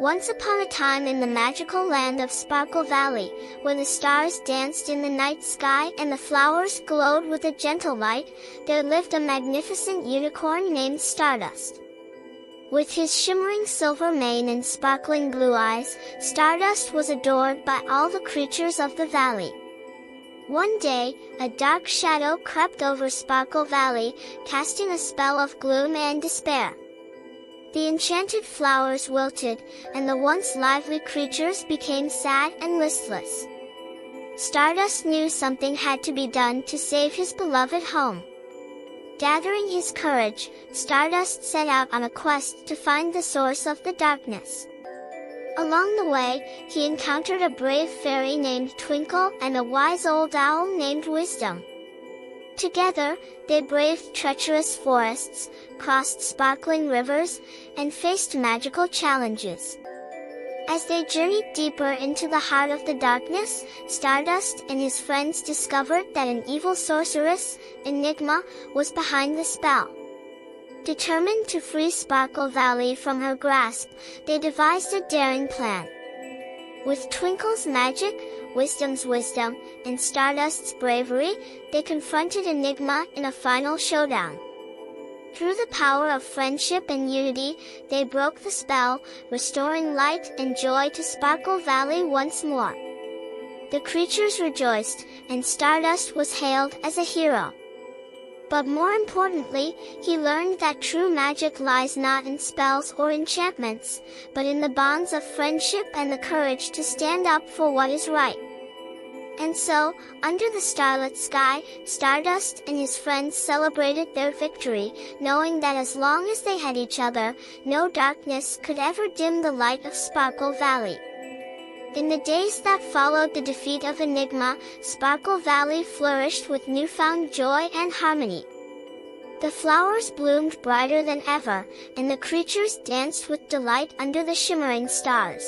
Once upon a time in the magical land of Sparkle Valley, where the stars danced in the night sky and the flowers glowed with a gentle light, there lived a magnificent unicorn named Stardust. With his shimmering silver mane and sparkling blue eyes, Stardust was adored by all the creatures of the valley. One day, a dark shadow crept over Sparkle Valley, casting a spell of gloom and despair. The enchanted flowers wilted, and the once lively creatures became sad and listless. Stardust knew something had to be done to save his beloved home. Gathering his courage, Stardust set out on a quest to find the source of the darkness. Along the way, he encountered a brave fairy named Twinkle and a wise old owl named Wisdom. Together, they braved treacherous forests, crossed sparkling rivers, and faced magical challenges. As they journeyed deeper into the heart of the darkness, Stardust and his friends discovered that an evil sorceress, Enigma, was behind the spell. Determined to free Sparkle Valley from her grasp, they devised a daring plan. With Twinkle's magic, Wisdom's wisdom, and Stardust's bravery, they confronted Enigma in a final showdown. Through the power of friendship and unity, they broke the spell, restoring light and joy to Sparkle Valley once more. The creatures rejoiced, and Stardust was hailed as a hero. But more importantly, he learned that true magic lies not in spells or enchantments, but in the bonds of friendship and the courage to stand up for what is right. And so, under the starlit sky, Stardust and his friends celebrated their victory, knowing that as long as they had each other, no darkness could ever dim the light of Sparkle Valley. In the days that followed the defeat of Enigma, Sparkle Valley flourished with newfound joy and harmony. The flowers bloomed brighter than ever, and the creatures danced with delight under the shimmering stars.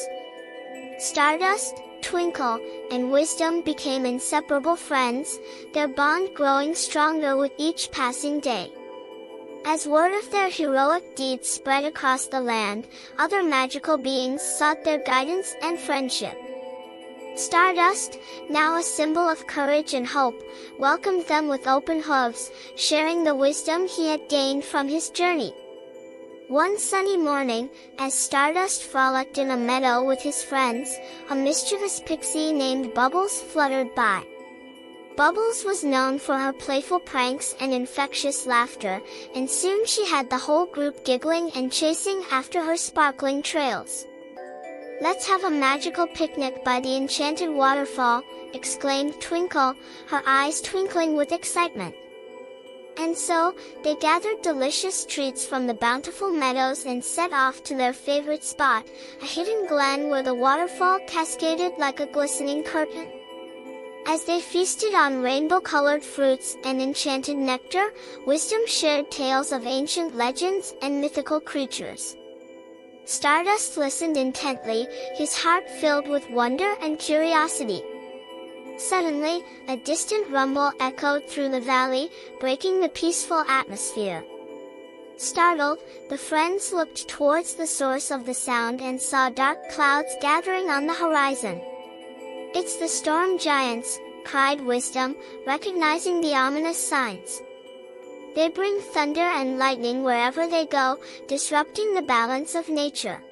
Stardust, Twinkle, and Wisdom became inseparable friends, their bond growing stronger with each passing day. As word of their heroic deeds spread across the land, other magical beings sought their guidance and friendship. Stardust, now a symbol of courage and hope, welcomed them with open hooves, sharing the wisdom he had gained from his journey. One sunny morning, as Stardust frolicked in a meadow with his friends, a mischievous pixie named Bubbles fluttered by. Bubbles was known for her playful pranks and infectious laughter, and soon she had the whole group giggling and chasing after her sparkling trails. "Let's have a magical picnic by the enchanted waterfall," exclaimed Twinkle, her eyes twinkling with excitement. And so, they gathered delicious treats from the bountiful meadows and set off to their favorite spot, a hidden glen where the waterfall cascaded like a glistening curtain. As they feasted on rainbow-colored fruits and enchanted nectar, Wisdom shared tales of ancient legends and mythical creatures. Stardust listened intently, his heart filled with wonder and curiosity. Suddenly, a distant rumble echoed through the valley, breaking the peaceful atmosphere. Startled, the friends looked towards the source of the sound and saw dark clouds gathering on the horizon. "It's the storm giants," cried Wisdom, recognizing the ominous signs. "They bring thunder and lightning wherever they go, disrupting the balance of nature."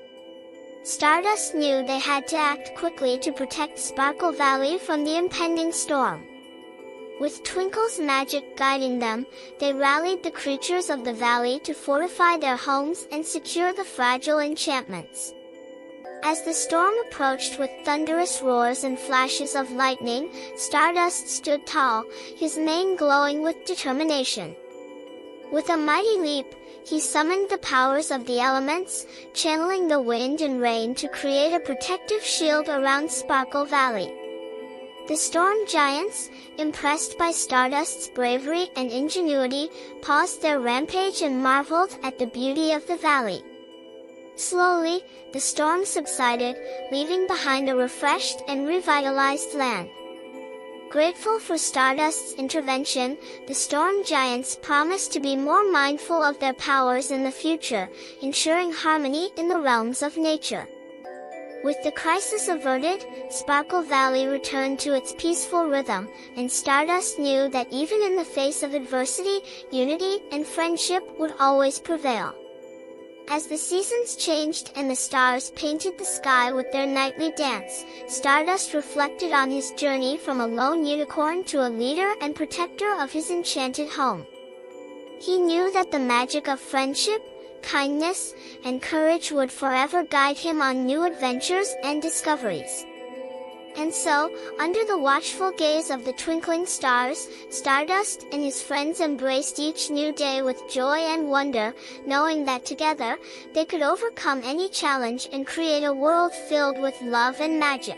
Stardust knew they had to act quickly to protect Sparkle Valley from the impending storm. With Twinkle's magic guiding them, they rallied the creatures of the valley to fortify their homes and secure the fragile enchantments. As the storm approached with thunderous roars and flashes of lightning, Stardust stood tall, his mane glowing with determination. With a mighty leap, he summoned the powers of the elements, channeling the wind and rain to create a protective shield around Sparkle Valley. The storm giants, impressed by Stardust's bravery and ingenuity, paused their rampage and marveled at the beauty of the valley. Slowly, the storm subsided, leaving behind a refreshed and revitalized land. Grateful for Stardust's intervention, the storm giants promised to be more mindful of their powers in the future, ensuring harmony in the realms of nature. With the crisis averted, Sparkle Valley returned to its peaceful rhythm, and Stardust knew that even in the face of adversity, unity and friendship would always prevail. As the seasons changed and the stars painted the sky with their nightly dance, Stardust reflected on his journey from a lone unicorn to a leader and protector of his enchanted home. He knew that the magic of friendship, kindness, and courage would forever guide him on new adventures and discoveries. And so, under the watchful gaze of the twinkling stars, Stardust and his friends embraced each new day with joy and wonder, knowing that together, they could overcome any challenge and create a world filled with love and magic.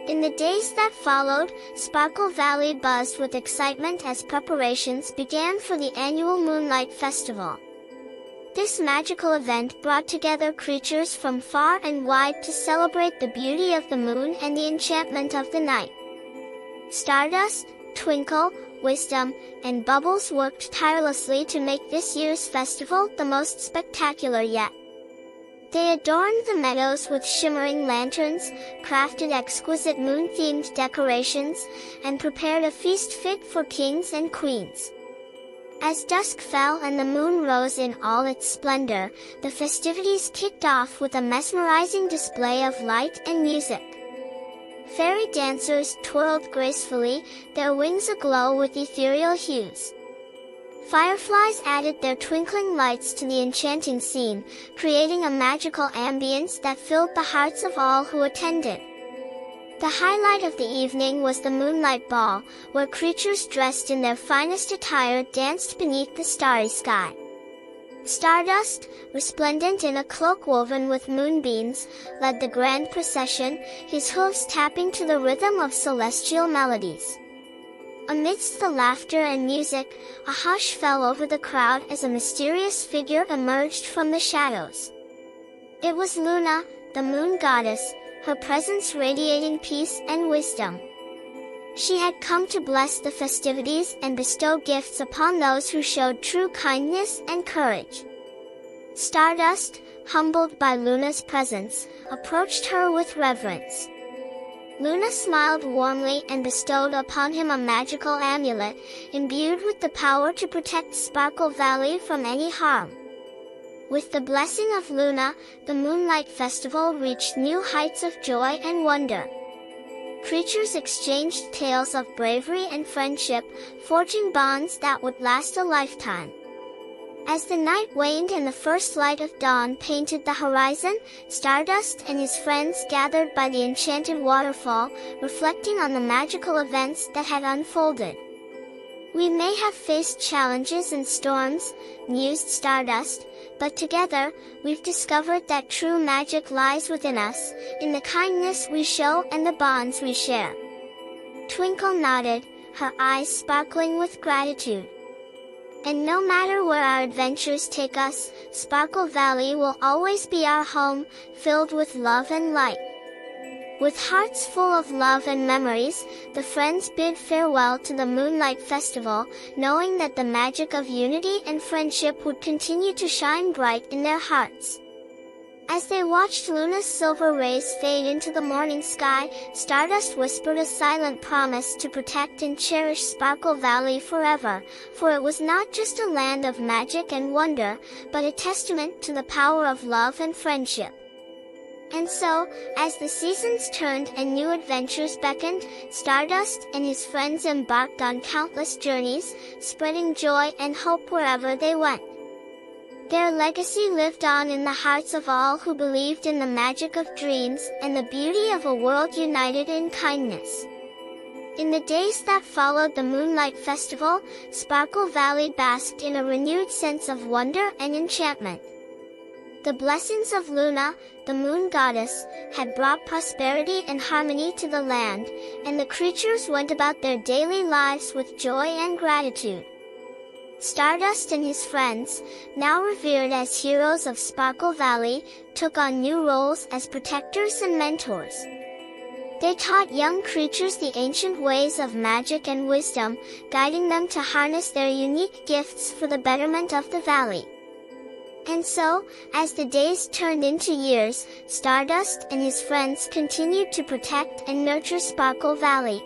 In the days that followed, Sparkle Valley buzzed with excitement as preparations began for the annual Moonlight Festival. This magical event brought together creatures from far and wide to celebrate the beauty of the moon and the enchantment of the night. Stardust, Twinkle, Wisdom, and Bubbles worked tirelessly to make this year's festival the most spectacular yet. They adorned the meadows with shimmering lanterns, crafted exquisite moon-themed decorations, and prepared a feast fit for kings and queens. As dusk fell and the moon rose in all its splendor, the festivities kicked off with a mesmerizing display of light and music. Fairy dancers twirled gracefully, their wings aglow with ethereal hues. Fireflies added their twinkling lights to the enchanting scene, creating a magical ambience that filled the hearts of all who attended. The highlight of the evening was the Moonlight Ball, where creatures dressed in their finest attire danced beneath the starry sky. Stardust, resplendent in a cloak woven with moonbeams, led the grand procession, his hooves tapping to the rhythm of celestial melodies. Amidst the laughter and music, a hush fell over the crowd as a mysterious figure emerged from the shadows. It was Luna, the moon goddess, her presence radiating peace and wisdom. She had come to bless the festivities and bestow gifts upon those who showed true kindness and courage. Stardust, humbled by Luna's presence, approached her with reverence. Luna smiled warmly and bestowed upon him a magical amulet, imbued with the power to protect Sparkle Valley from any harm. With the blessing of Luna, the Moonlight Festival reached new heights of joy and wonder. Creatures exchanged tales of bravery and friendship, forging bonds that would last a lifetime. As the night waned and the first light of dawn painted the horizon, Stardust and his friends gathered by the enchanted waterfall, reflecting on the magical events that had unfolded. "We may have faced challenges and storms," mused Stardust, "but together, we've discovered that true magic lies within us, in the kindness we show and the bonds we share." Twinkle nodded, her eyes sparkling with gratitude. "And no matter where our adventures take us, Sparkle Valley will always be our home, filled with love and light." With hearts full of love and memories, the friends bid farewell to the Moonlight Festival, knowing that the magic of unity and friendship would continue to shine bright in their hearts. As they watched Luna's silver rays fade into the morning sky, Stardust whispered a silent promise to protect and cherish Sparkle Valley forever, for it was not just a land of magic and wonder, but a testament to the power of love and friendship. And so, as the seasons turned and new adventures beckoned, Stardust and his friends embarked on countless journeys, spreading joy and hope wherever they went. Their legacy lived on in the hearts of all who believed in the magic of dreams and the beauty of a world united in kindness. In the days that followed the Moonlight Festival, Sparkle Valley basked in a renewed sense of wonder and enchantment. The blessings of Luna, the moon goddess, had brought prosperity and harmony to the land, and the creatures went about their daily lives with joy and gratitude. Stardust and his friends, now revered as heroes of Sparkle Valley, took on new roles as protectors and mentors. They taught young creatures the ancient ways of magic and wisdom, guiding them to harness their unique gifts for the betterment of the valley. And so, as the days turned into years, Stardust and his friends continued to protect and nurture Sparkle Valley.